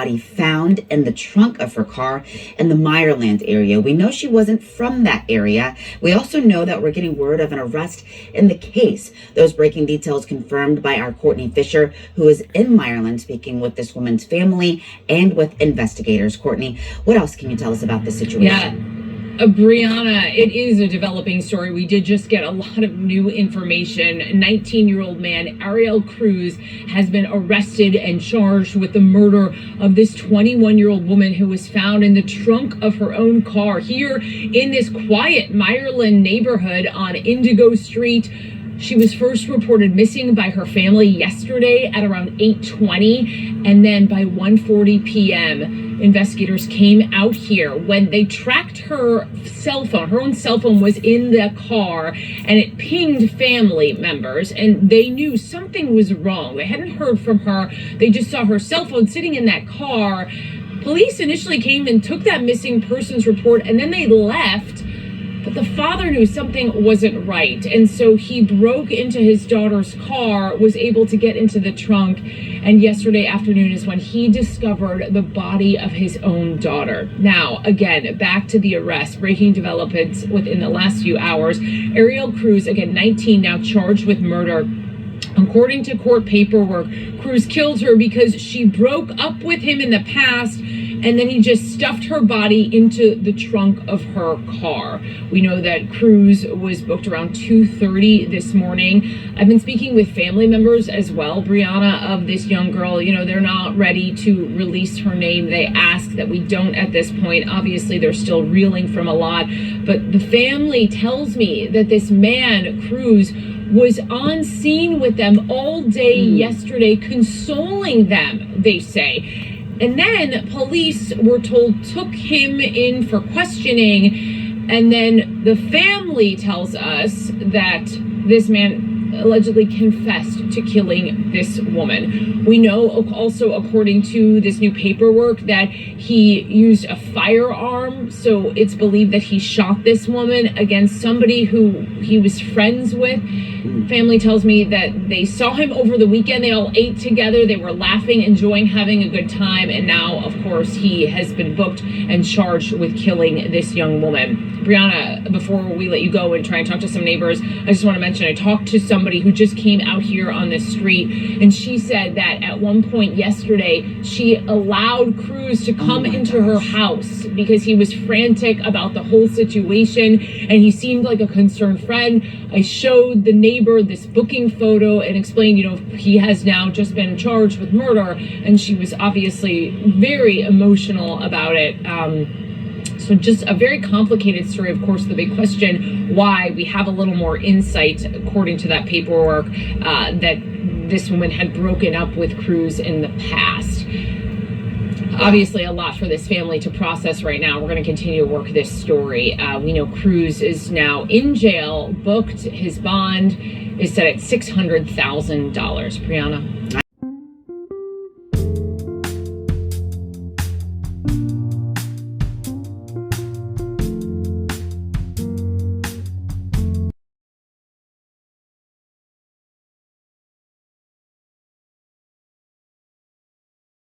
body found in the trunk of her car in the Meyerland area. We know she wasn't from that area. We also know that we're getting word of an arrest in the case. Those breaking details confirmed by our Courtney Fisher, who is in Meyerland speaking with this woman's family and with investigators. Courtney, what else can you tell us about this situation? Yeah. Brianna, it is a developing story. We did just get a lot of new information. 19-year-old man Ariel Cruz has been arrested and charged with the murder of this 21-year-old woman who was found in the trunk of her own car here in this quiet Meyerland neighborhood on Indigo Street. She was first reported missing by her family yesterday at around 8:20, and then by 1:40 p.m. investigators came out here. When they tracked her cell phone, her own cell phone was in the car, and it pinged family members, and they knew something was wrong. They hadn't heard from her. They just saw her cell phone sitting in that car. Police initially came and took that missing persons report, and then they left. But the father knew something wasn't right, and so he broke into his daughter's car, was able to get into the trunk, and yesterday afternoon is when he discovered the body of his own daughter. Now, again, back to the arrest, breaking developments within the last few hours. Ariel Cruz, again, 19, now charged with murder. According to court paperwork, Cruz killed her because she broke up with him in the past, and then he just stuffed her body into the trunk of her car. We know that Cruz was booked around 2:30 this morning. I've been speaking with family members as well, Brianna, of this young girl. You know, they're not ready to release her name. They ask that we don't at this point. Obviously, they're still reeling from a lot. But the family tells me that this man, Cruz, was on scene with them all day yesterday, consoling them, they say. And then police, were told, took him in for questioning. And then the family tells us that this man allegedly confessed to killing this woman. We know also, according to this new paperwork, that he used a firearm. So it's believed that he shot this woman against somebody who he was friends with. Family tells me that they saw him over the weekend. They all ate together. They were laughing, enjoying having a good time. And now, of course, he has been booked and charged with killing this young woman. Brianna, before we let you go and try and talk to some neighbors, I just want to mention I talked to somebody who just came out here on the street, and she said that at one point yesterday, she allowed Cruz to come into her house because he was frantic about the whole situation, and he seemed like a concerned friend. I showed the neighbor this booking photo and explained, you know, he has now just been charged with murder, and she was obviously very emotional about it. So just a very complicated story. Of course, the big question, why we have a little more insight, according to that paperwork, that this woman had broken up with Cruz in the past. Obviously, a lot for this family to process right now. We're going to continue to work this story. We know Cruz is now in jail, booked. His bond is set at $600,000. Brianna.